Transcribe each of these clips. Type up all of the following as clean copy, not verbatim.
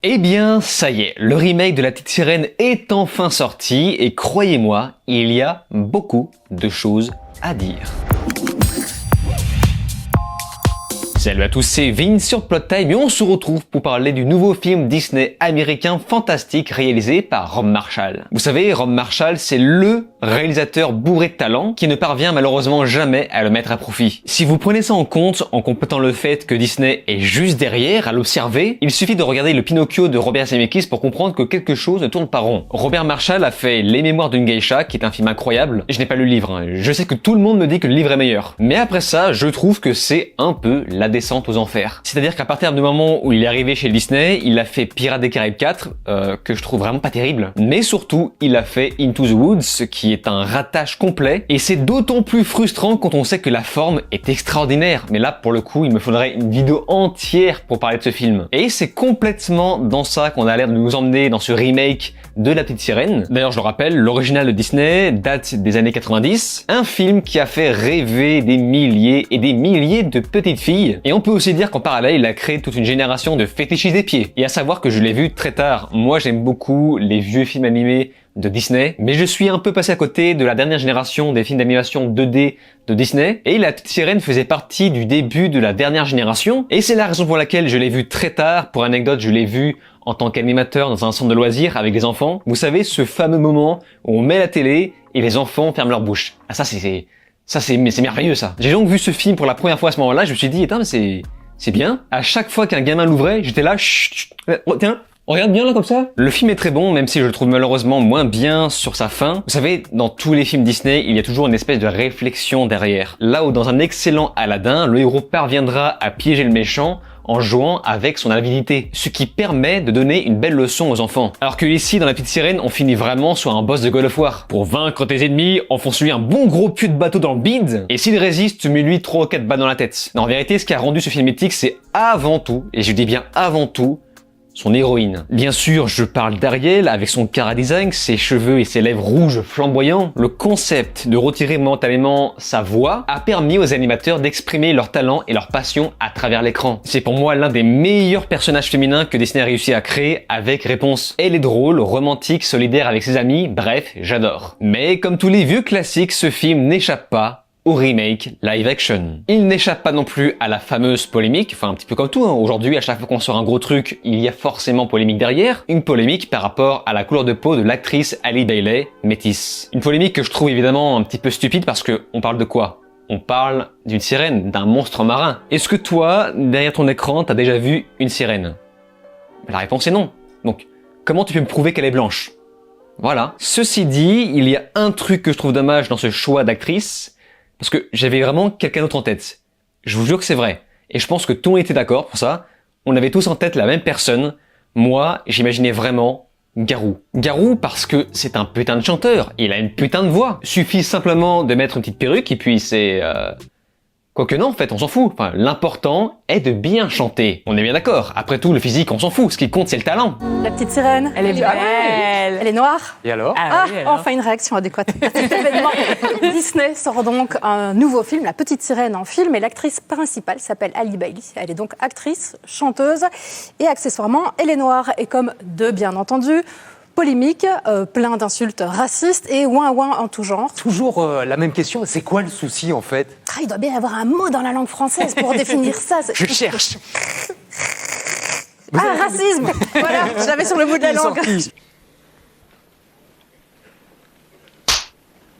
Eh bien, ça y est, le remake de La Petite Sirène est enfin sorti et croyez-moi, il y a beaucoup de choses à dire. Salut à tous, c'est Vince sur Plot Time et on se retrouve pour parler du nouveau film Disney américain fantastique réalisé par Rob Marshall. Vous savez, Rob Marshall, c'est LE réalisateur bourré de talent qui ne parvient malheureusement jamais à le mettre à profit. Si vous prenez ça en compte, en complétant le fait que Disney est juste derrière à l'observer, il suffit de regarder le Pinocchio de Robert Zemeckis pour comprendre que quelque chose ne tourne pas rond. Robert Marshall a fait Les Mémoires d'une geisha, qui est un film incroyable. Je n'ai pas lu le livre, je sais que tout le monde me dit que le livre est meilleur. Mais après ça, je trouve que c'est un peu la descente aux enfers. C'est-à-dire qu'à partir du moment où il est arrivé chez Disney, il a fait Pirates des Caraïbes 4, que je trouve vraiment pas terrible. Mais surtout, il a fait Into the Woods, qui est un ratage complet. Et c'est d'autant plus frustrant quand on sait que la forme est extraordinaire. Mais là, pour le coup, il me faudrait une vidéo entière pour parler de ce film. Et c'est complètement dans ça qu'on a l'air de nous emmener dans ce remake de La Petite Sirène. D'ailleurs, je le rappelle, l'original de Disney date des années 90. Un film qui a fait rêver des milliers et des milliers de petites filles. Et on peut aussi dire qu'en parallèle, il a créé toute une génération de fétichistes des pieds. Et à savoir que je l'ai vu très tard. Moi, j'aime beaucoup les vieux films animés de Disney, mais je suis un peu passé à côté de la dernière génération des films d'animation 2D de Disney, et La Petite Sirène faisait partie du début de la dernière génération, et c'est la raison pour laquelle je l'ai vu très tard. Pour anecdote, je l'ai vu en tant qu'animateur dans un centre de loisirs avec des enfants. Vous savez, ce fameux moment où on met la télé et les enfants ferment leur bouche. Ah ça c'est merveilleux ça. J'ai donc vu ce film pour la première fois à ce moment-là, je me suis dit, attends, mais c'est bien. À chaque fois qu'un gamin l'ouvrait, j'étais là, chut, tiens, regarde bien là comme ça. Le film est très bon, même si je le trouve malheureusement moins bien sur sa fin. Vous savez, dans tous les films Disney, il y a toujours une espèce de réflexion derrière. Là où dans un excellent Aladdin, le héros parviendra à piéger le méchant en jouant avec son avidité, ce qui permet de donner une belle leçon aux enfants. Alors que ici, dans La Petite Sirène, on finit vraiment sur un boss de God of War. Pour vaincre tes ennemis, enfonce-lui un bon gros cul de bateau dans le bide, et s'il résiste, mets-lui 3 ou 4 balles dans la tête. Non, en vérité, ce qui a rendu ce film mythique, c'est avant tout, et je dis bien avant tout, son héroïne. Bien sûr, je parle d'Ariel avec son chara-design, ses cheveux et ses lèvres rouges flamboyants. Le concept de retirer momentanément sa voix a permis aux animateurs d'exprimer leur talent et leur passion à travers l'écran. C'est pour moi l'un des meilleurs personnages féminins que Disney a réussi à créer avec Réponse. Elle est drôle, romantique, solidaire avec ses amis, bref, j'adore. Mais comme tous les vieux classiques, ce film n'échappe pas au remake live action. Il n'échappe pas non plus à la fameuse polémique, enfin un petit peu comme tout, aujourd'hui à chaque fois qu'on sort un gros truc, il y a forcément polémique derrière, une polémique par rapport à la couleur de peau de l'actrice Halle Bailey, métisse. Une polémique que je trouve évidemment un petit peu stupide parce que on parle de quoi ? On parle d'une sirène, d'un monstre marin. Est-ce que toi, derrière ton écran, t'as déjà vu une sirène ? La réponse est non. Donc, comment tu peux me prouver qu'elle est blanche ? Voilà. Ceci dit, il y a un truc que je trouve dommage dans ce choix d'actrice, parce que j'avais vraiment quelqu'un d'autre en tête. Je vous jure que c'est vrai. Et je pense que tout le monde était d'accord pour ça. On avait tous en tête la même personne. Moi, j'imaginais vraiment Garou. Garou parce que c'est un putain de chanteur. Il a une putain de voix. Suffit simplement de mettre une petite perruque et puis c'est... Quoique non, en fait, on s'en fout. Enfin, l'important est de bien chanter. On est bien d'accord. Après tout, le physique, on s'en fout. Ce qui compte, c'est le talent. La petite sirène. Elle est belle. Elle est noire. Et alors ? Oui, alors. Enfin une réaction adéquate à cet événement. Disney sort donc un nouveau film, La Petite Sirène en film, et l'actrice principale s'appelle Halle Bailey. Elle est donc actrice, chanteuse, et accessoirement, elle est noire. Et comme de bien entendu, polémique, plein d'insultes racistes et ouin-ouin en tout genre. Toujours la même question, c'est quoi le souci en fait ? Il doit bien y avoir un mot dans la langue française pour définir ça. Je cherche. Racisme. Voilà, je l'avais sur le bout de la langue.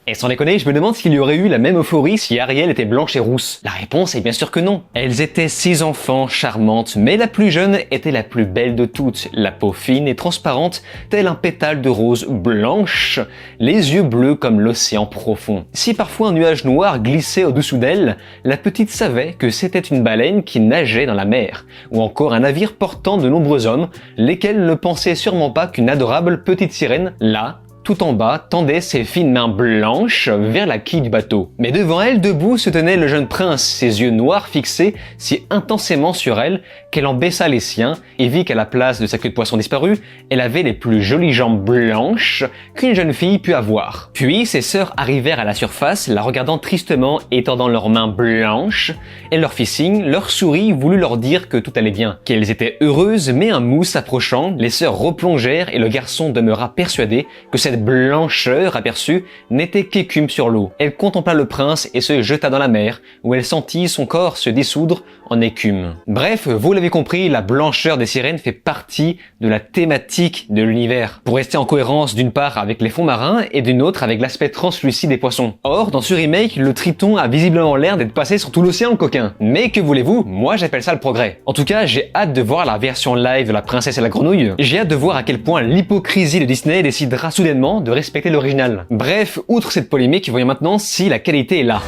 Et sans déconner, je me demande s'il y aurait eu la même euphorie si Ariel était blanche et rousse. La réponse est bien sûr que non. Elles étaient 6 enfants charmantes, mais la plus jeune était la plus belle de toutes. La peau fine et transparente, tel un pétale de rose blanche, les yeux bleus comme l'océan profond. Si parfois un nuage noir glissait au-dessous d'elle, la petite savait que c'était une baleine qui nageait dans la mer, ou encore un navire portant de nombreux hommes, lesquels ne pensaient sûrement pas qu'une adorable petite sirène, là, tout en bas, tendait ses fines mains blanches vers la quille du bateau. Mais devant elle, debout, se tenait le jeune prince, ses yeux noirs fixés si intensément sur elle qu'elle en baissa les siens et vit qu'à la place de sa queue de poisson disparue, elle avait les plus jolies jambes blanches qu'une jeune fille put avoir. Puis ses sœurs arrivèrent à la surface, la regardant tristement et tendant leurs mains blanches. Elle leur fit signe, leur sourit, voulut leur dire que tout allait bien, qu'elles étaient heureuses, mais un mousse s'approchant, les sœurs replongèrent et le garçon demeura persuadé que cette blancheur aperçue n'était qu'écume sur l'eau. Elle contempla le prince et se jeta dans la mer, où elle sentit son corps se dissoudre en écume. Bref, vous l'avez compris, la blancheur des sirènes fait partie de la thématique de l'univers, pour rester en cohérence d'une part avec les fonds marins et d'une autre avec l'aspect translucide des poissons. Or, dans ce remake, le Triton a visiblement l'air d'être passé sur tout l'océan, le coquin. Mais que voulez-vous, moi j'appelle ça le progrès. En tout cas, j'ai hâte de voir la version live de La Princesse et la Grenouille. J'ai hâte de voir à quel point l'hypocrisie de Disney décidera soudainement de respecter l'original. Bref, outre cette polémique, voyons maintenant si la qualité est là.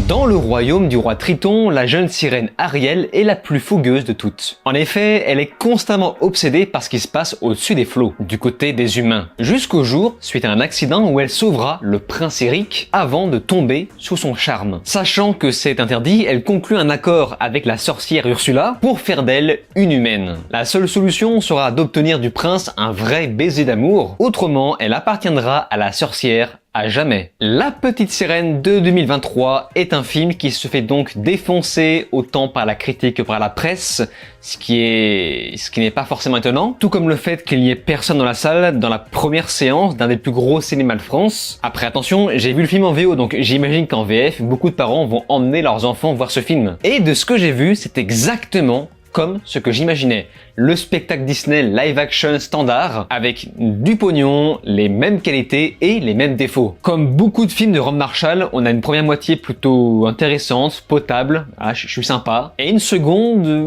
Dans le royaume du roi Triton, la jeune sirène Ariel est la plus fougueuse de toutes. En effet, elle est constamment obsédée par ce qui se passe au-dessus des flots, du côté des humains. Jusqu'au jour, suite à un accident où elle sauvera le prince Eric avant de tomber sous son charme. Sachant que c'est interdit, elle conclut un accord avec la sorcière Ursula pour faire d'elle une humaine. La seule solution sera d'obtenir du prince un vrai baiser d'amour, autrement elle appartiendra à la sorcière à jamais. La Petite Sirène de 2023 est un film qui se fait donc défoncer autant par la critique que par la presse, ce qui n'est pas forcément étonnant, tout comme le fait qu'il n'y ait personne dans la salle dans la première séance d'un des plus gros cinémas de France. Après attention, j'ai vu le film en VO, donc j'imagine qu'en VF, beaucoup de parents vont emmener leurs enfants voir ce film. Et de ce que j'ai vu, c'est exactement comme ce que j'imaginais. Le spectacle Disney live action standard avec du pognon, les mêmes qualités et les mêmes défauts. Comme beaucoup de films de Rob Marshall, on a une première moitié plutôt intéressante, potable, je suis sympa, et une seconde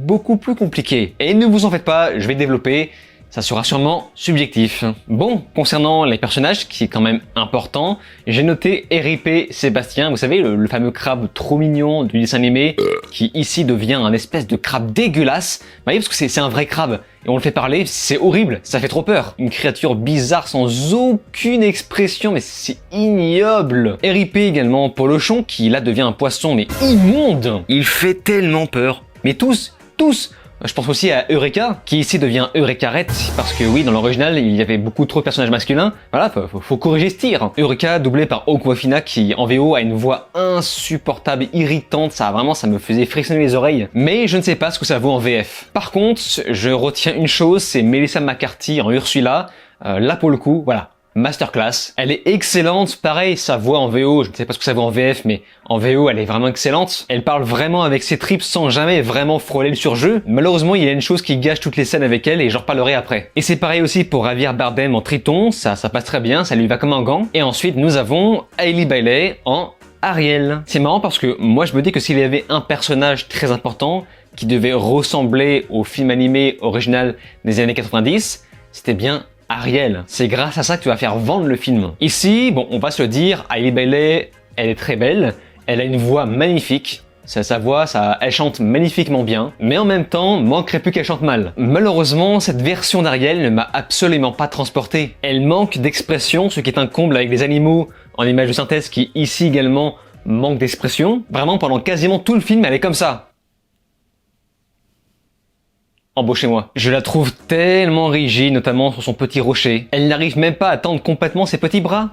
beaucoup plus compliquée. Et ne vous en faites pas, je vais développer. Ça sera sûrement subjectif. Bon, concernant les personnages, qui est quand même important, j'ai noté R.I.P. Sébastien, vous savez, le fameux crabe trop mignon du dessin animé, qui ici devient un espèce de crabe dégueulasse. Vous voyez, parce que c'est un vrai crabe, et on le fait parler, c'est horrible, ça fait trop peur. Une créature bizarre sans aucune expression, mais c'est ignoble. R.I.P. également Polochon, qui là devient un poisson, mais immonde. Il fait tellement peur. Mais tous. Je pense aussi à Eureka, qui ici devient Eurekarette, parce que oui, dans l'original, il y avait beaucoup trop de personnages masculins. Voilà, faut corriger ce tir. Eureka, doublé par Awkwafina, qui en VO a une voix insupportable, irritante, ça me faisait frissonner les oreilles. Mais je ne sais pas ce que ça vaut en VF. Par contre, je retiens une chose, c'est Melissa McCarthy en Ursula. Là pour le coup, voilà. Masterclass. Elle est excellente, pareil, sa voix en VO, je ne sais pas ce que ça vaut en VF, mais en VO, elle est vraiment excellente. Elle parle vraiment avec ses tripes sans jamais vraiment frôler le surjeu. Malheureusement, il y a une chose qui gâche toutes les scènes avec elle et j'en reparlerai après. Et c'est pareil aussi pour Javier Bardem en Triton, ça passe très bien, ça lui va comme un gant. Et ensuite, nous avons Hailey Bailey en Ariel. C'est marrant parce que moi, je me dis que s'il y avait un personnage très important qui devait ressembler au film animé original des années 90, c'était bien Ariel. C'est grâce à ça que tu vas faire vendre le film. Ici, bon, on va se le dire, Hailey Bailey, elle est très belle, elle a une voix magnifique, sa voix, elle chante magnifiquement bien, mais en même temps, manquerait plus qu'elle chante mal. Malheureusement, cette version d'Ariel ne m'a absolument pas transporté. Elle manque d'expression, ce qui est un comble avec des animaux en image de synthèse qui ici également manquent d'expression. Vraiment, pendant quasiment tout le film, elle est comme ça. Embauchez-moi. Je la trouve tellement rigide, notamment sur son petit rocher. Elle n'arrive même pas à tendre complètement ses petits bras.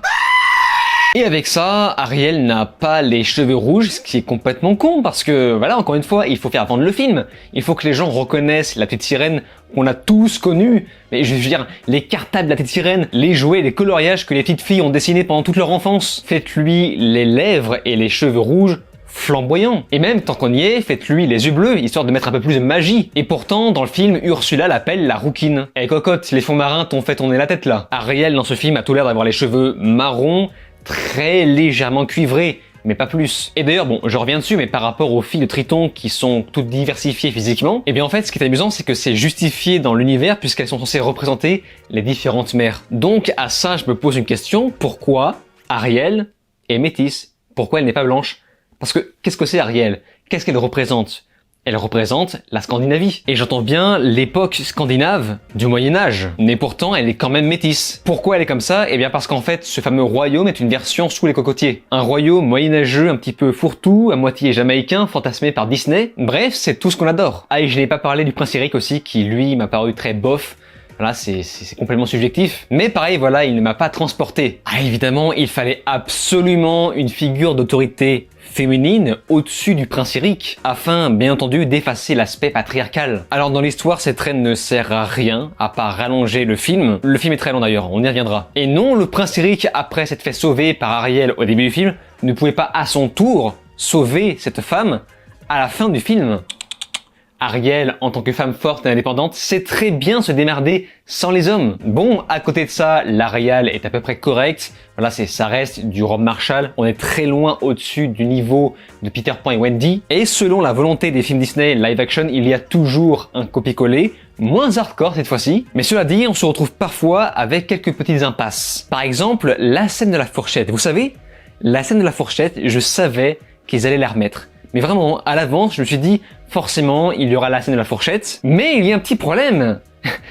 Et avec ça, Ariel n'a pas les cheveux rouges, ce qui est complètement con, parce que, voilà, encore une fois, il faut faire vendre le film. Il faut que les gens reconnaissent la petite sirène qu'on a tous connue. Mais je veux dire, les cartables de la petite sirène, les jouets, les coloriages que les petites filles ont dessinés pendant toute leur enfance. Faites-lui les lèvres et les cheveux rouges flamboyant. Et même, tant qu'on y est, faites-lui les yeux bleus, histoire de mettre un peu plus de magie. Et pourtant, dans le film, Ursula l'appelle la rouquine. Eh cocotte, les fonds marins t'ont fait tourner la tête là. Ariel, dans ce film, a tout l'air d'avoir les cheveux marrons, très légèrement cuivrés, mais pas plus. Et d'ailleurs, bon, je reviens dessus, mais par rapport aux filles de Triton qui sont toutes diversifiées physiquement, et bien en fait, ce qui est amusant, c'est que c'est justifié dans l'univers puisqu'elles sont censées représenter les différentes mères. Donc, à ça, je me pose une question, pourquoi Ariel est métisse? Pourquoi elle n'est pas blanche? Parce que, qu'est-ce que c'est Ariel? Qu'est-ce qu'elle représente? Elle représente la Scandinavie. Et j'entends bien l'époque scandinave du Moyen-Âge. Mais pourtant, elle est quand même métisse. Pourquoi elle est comme ça? Eh bien parce qu'en fait, ce fameux royaume est une version sous les cocotiers. Un royaume moyenâgeux, un petit peu fourre-tout, à moitié jamaïcain, fantasmé par Disney. Bref, c'est tout ce qu'on adore. Ah, et je n'ai pas parlé du prince Eric aussi, qui lui m'a paru très bof. Voilà, c'est complètement subjectif. Mais pareil, voilà, il ne m'a pas transporté. Ah, évidemment, il fallait absolument une figure d'autorité féminine au-dessus du prince Eric, afin, bien entendu, d'effacer l'aspect patriarcal. Alors dans l'histoire, cette reine ne sert à rien, à part rallonger le film. Le film est très long d'ailleurs, on y reviendra. Et non, le prince Eric, après s'être fait sauver par Ariel au début du film, ne pouvait pas à son tour sauver cette femme à la fin du film. Ariel, en tant que femme forte et indépendante, sait très bien se démerder sans les hommes. Bon, à côté de ça, l'Ariel est à peu près correcte. Voilà, ça reste du Rob Marshall. On est très loin au-dessus du niveau de Peter Pan et Wendy. Et selon la volonté des films Disney live action, il y a toujours un copier-coller, moins hardcore cette fois-ci. Mais cela dit, on se retrouve parfois avec quelques petites impasses. Par exemple, la scène de la fourchette. Vous savez, la scène de la fourchette, je savais qu'ils allaient la remettre. Mais vraiment, à l'avance, je me suis dit, forcément, il y aura la scène de la fourchette. Mais il y a un petit problème.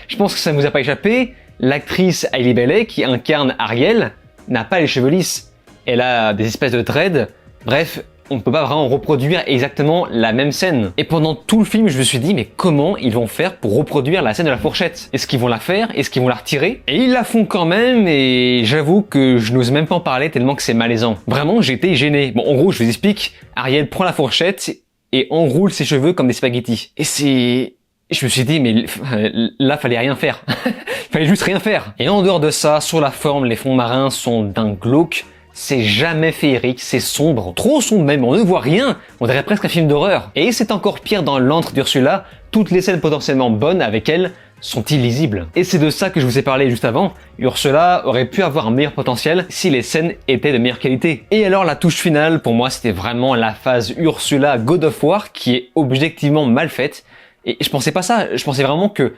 Je pense que ça ne vous a pas échappé. L'actrice Hailey Bailey, qui incarne Ariel, n'a pas les cheveux lisses. Elle a des espèces de dreads. Bref, on ne peut pas vraiment reproduire exactement la même scène. Et pendant tout le film, je me suis dit, mais comment ils vont faire pour reproduire la scène de la fourchette? Est-ce qu'ils vont la faire? Est-ce qu'ils vont la retirer? Et ils la font quand même, et j'avoue que je n'ose même pas en parler tellement que c'est malaisant. Vraiment, j'ai été gêné. Bon, en gros, je vous explique. Ariel prend la fourchette et enroule ses cheveux comme des spaghettis. Et je me suis dit, mais là, fallait rien faire. Fallait juste rien faire. Et en dehors de ça, sur la forme, les fonds marins sont d'un glauque. C'est jamais féerique, c'est sombre. Trop sombre même, on ne voit rien. On dirait presque un film d'horreur. Et c'est encore pire dans l'antre d'Ursula. Toutes les scènes potentiellement bonnes avec elle sont illisibles. Et c'est de ça que je vous ai parlé juste avant. Ursula aurait pu avoir un meilleur potentiel si les scènes étaient de meilleure qualité. Et alors la touche finale, pour moi, c'était vraiment la phase Ursula God of War qui est objectivement mal faite. Et je pensais pas ça. Je pensais vraiment que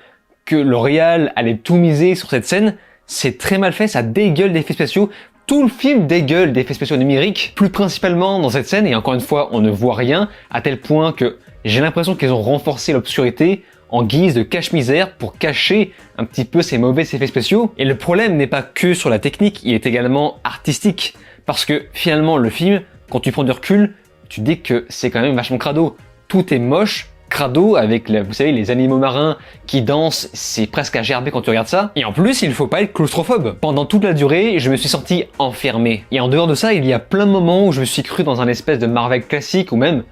L'Oréal allait tout miser sur cette scène. C'est très mal fait, ça dégueule d'effets spéciaux. Tout le film dégueule d'effets spéciaux numériques, plus principalement dans cette scène, et encore une fois, on ne voit rien, à tel point que j'ai l'impression qu'ils ont renforcé l'obscurité en guise de cache-misère pour cacher un petit peu ces mauvais effets spéciaux. Et le problème n'est pas que sur la technique, il est également artistique. Parce que finalement, le film, quand tu prends du recul, tu dis que c'est quand même vachement crado. Tout est moche, crado, avec, vous savez, les animaux marins qui dansent, c'est presque à gerber quand tu regardes ça. Et en plus, il ne faut pas être claustrophobe. Pendant toute la durée, je me suis senti enfermé. Et en dehors de ça, il y a plein de moments où je me suis cru dans un espèce de Marvel classique, ou même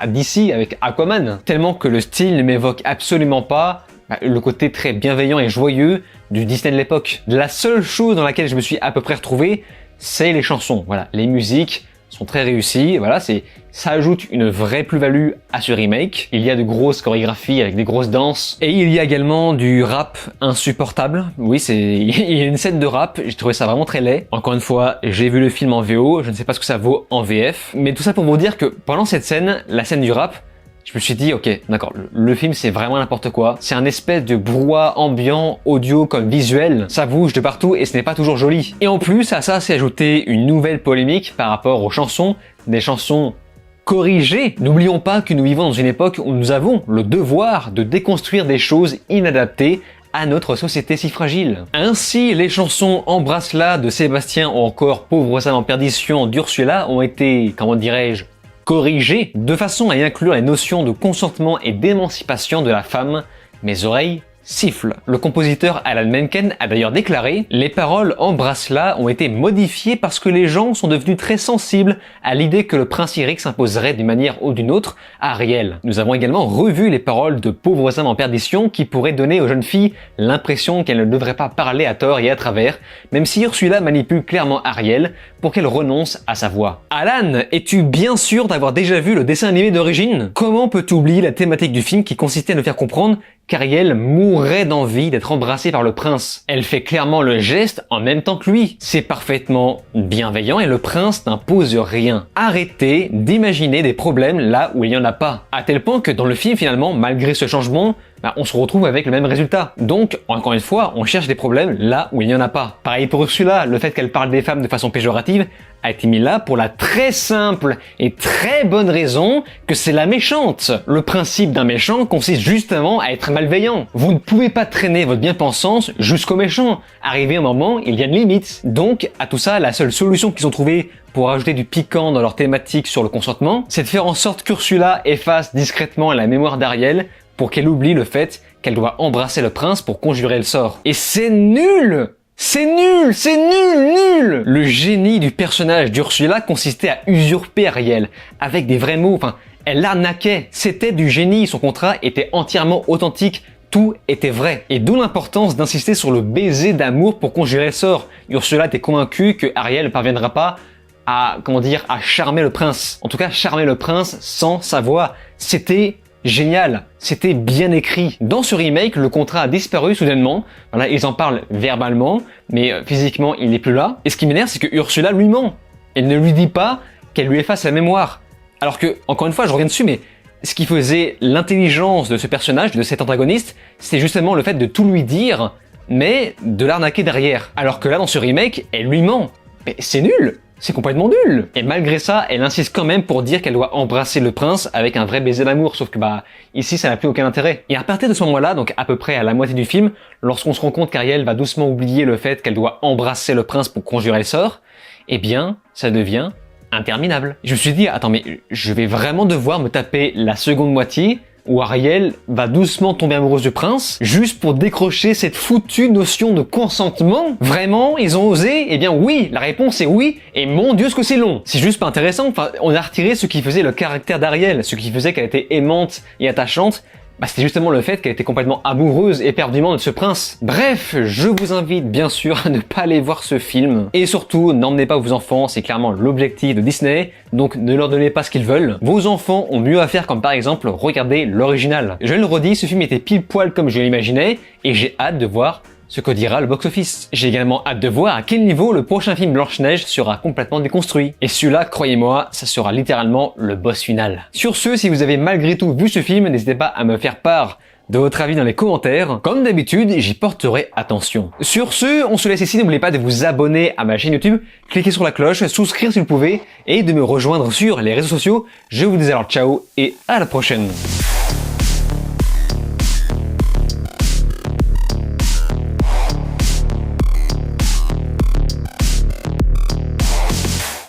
d'ici avec Aquaman. Tellement que le style ne m'évoque absolument pas le côté très bienveillant et joyeux du Disney de l'époque. La seule chose dans laquelle je me suis à peu près retrouvé, c'est les chansons. Voilà, les musiques sont très réussies, voilà, ça ajoute une vraie plus-value à ce remake. Il y a de grosses chorégraphies avec des grosses danses, et il y a également du rap insupportable. Oui, il y a une scène de rap, j'ai trouvé ça vraiment très laid. Encore une fois, j'ai vu le film en VO, je ne sais pas ce que ça vaut en VF, mais tout ça pour vous dire que pendant cette scène, la scène du rap, je me suis dit, ok, d'accord, le film c'est vraiment n'importe quoi. C'est un espèce de brouhaha ambiant, audio comme visuel. Ça bouge de partout et ce n'est pas toujours joli. Et en plus, à ça s'est ajouté une nouvelle polémique par rapport aux chansons. Des chansons corrigées. N'oublions pas que nous vivons dans une époque où nous avons le devoir de déconstruire des choses inadaptées à notre société si fragile. Ainsi, les chansons Embrasse-la de Sébastien ou encore Pauvre âme en perdition d'Ursula ont été, comment dirais-je, corrigé de façon à y inclure les notions de consentement et d'émancipation de la femme. Mes oreilles sifflent. Le compositeur Alan Menken a d'ailleurs déclaré « Les paroles Embrasse-la ont été modifiées parce que les gens sont devenus très sensibles à l'idée que le prince Eric s'imposerait d'une manière ou d'une autre à Ariel. Nous avons également revu les paroles de Pauvres âmes en perdition qui pourraient donner aux jeunes filles l'impression qu'elles ne devraient pas parler à tort et à travers, même si Ursula manipule clairement Ariel pour qu'elle renonce à sa voix. Alan, es-tu bien sûr d'avoir déjà vu le dessin animé d'origine? Comment peux-tu oublier la thématique du film qui consistait à nous faire comprendre qu'Ariel mourrait d'envie d'être embrassée par le prince? Elle fait clairement le geste en même temps que lui. C'est parfaitement bienveillant et le prince n'impose rien. Arrêtez d'imaginer des problèmes là où il n'y en a pas. À tel point que dans le film finalement, malgré ce changement, on se retrouve avec le même résultat. Donc, encore une fois, on cherche des problèmes là où il n'y en a pas. Pareil pour Ursula, le fait qu'elle parle des femmes de façon péjorative a été mis là pour la très simple et très bonne raison que c'est la méchante. Le principe d'un méchant consiste justement à être malveillant. Vous ne pouvez pas traîner votre bien-pensance jusqu'au méchant. Arrivé un moment, il y a une limite. Donc, à tout ça, la seule solution qu'ils ont trouvée pour ajouter du piquant dans leur thématique sur le consentement, c'est de faire en sorte qu'Ursula efface discrètement la mémoire d'Ariel pour qu'elle oublie le fait qu'elle doit embrasser le prince pour conjurer le sort. Et c'est nul! C'est nul! C'est nul! Le génie du personnage d'Ursula consistait à usurper Ariel, avec des vrais mots, elle l'arnaquait. C'était du génie, son contrat était entièrement authentique, tout était vrai. Et d'où l'importance d'insister sur le baiser d'amour pour conjurer le sort. Ursula était convaincue que Ariel ne parviendra pas à charmer le prince. En tout cas, charmer le prince sans sa voix. C'était génial, c'était bien écrit. Dans ce remake, le contrat a disparu soudainement. Voilà, ils en parlent verbalement, mais physiquement, il n'est plus là. Et ce qui m'énerve, c'est que Ursula lui ment. Elle ne lui dit pas qu'elle lui efface la mémoire. Alors que, encore une fois, je reviens dessus, mais ce qui faisait l'intelligence de ce personnage, de cet antagoniste, c'est justement le fait de tout lui dire, mais de l'arnaquer derrière. Alors que là, dans ce remake, elle lui ment. Mais c'est nul! C'est complètement nul. Et malgré ça, elle insiste quand même pour dire qu'elle doit embrasser le prince avec un vrai baiser d'amour. Sauf que ici, ça n'a plus aucun intérêt. Et à partir de ce moment-là, donc à peu près à la moitié du film, lorsqu'on se rend compte qu'Ariel va doucement oublier le fait qu'elle doit embrasser le prince pour conjurer le sort, eh bien, ça devient interminable. Je me suis dit, attends, mais je vais vraiment devoir me taper la seconde moitié où Ariel va doucement tomber amoureuse du prince, juste pour décrocher cette foutue notion de consentement. Vraiment, ils ont osé? Eh bien oui, la réponse est oui, et mon Dieu ce que c'est long. C'est juste pas intéressant, on a retiré ce qui faisait le caractère d'Ariel, ce qui faisait qu'elle était aimante et attachante. C'était justement le fait qu'elle était complètement amoureuse éperdument de ce prince. Bref, je vous invite bien sûr à ne pas aller voir ce film. Et surtout, n'emmenez pas vos enfants, c'est clairement l'objectif de Disney, donc ne leur donnez pas ce qu'ils veulent. Vos enfants ont mieux à faire, comme par exemple regarder l'original. Je le redis, ce film était pile poil comme je l'imaginais, et j'ai hâte de voir ce que dira le box-office. J'ai également hâte de voir à quel niveau le prochain film Blanche-Neige sera complètement déconstruit. Et celui-là, croyez-moi, ça sera littéralement le boss final. Sur ce, si vous avez malgré tout vu ce film, n'hésitez pas à me faire part de votre avis dans les commentaires. Comme d'habitude, j'y porterai attention. Sur ce, on se laisse ici. N'oubliez pas de vous abonner à ma chaîne YouTube, cliquez sur la cloche, souscrire si vous pouvez, et de me rejoindre sur les réseaux sociaux. Je vous dis alors ciao et à la prochaine.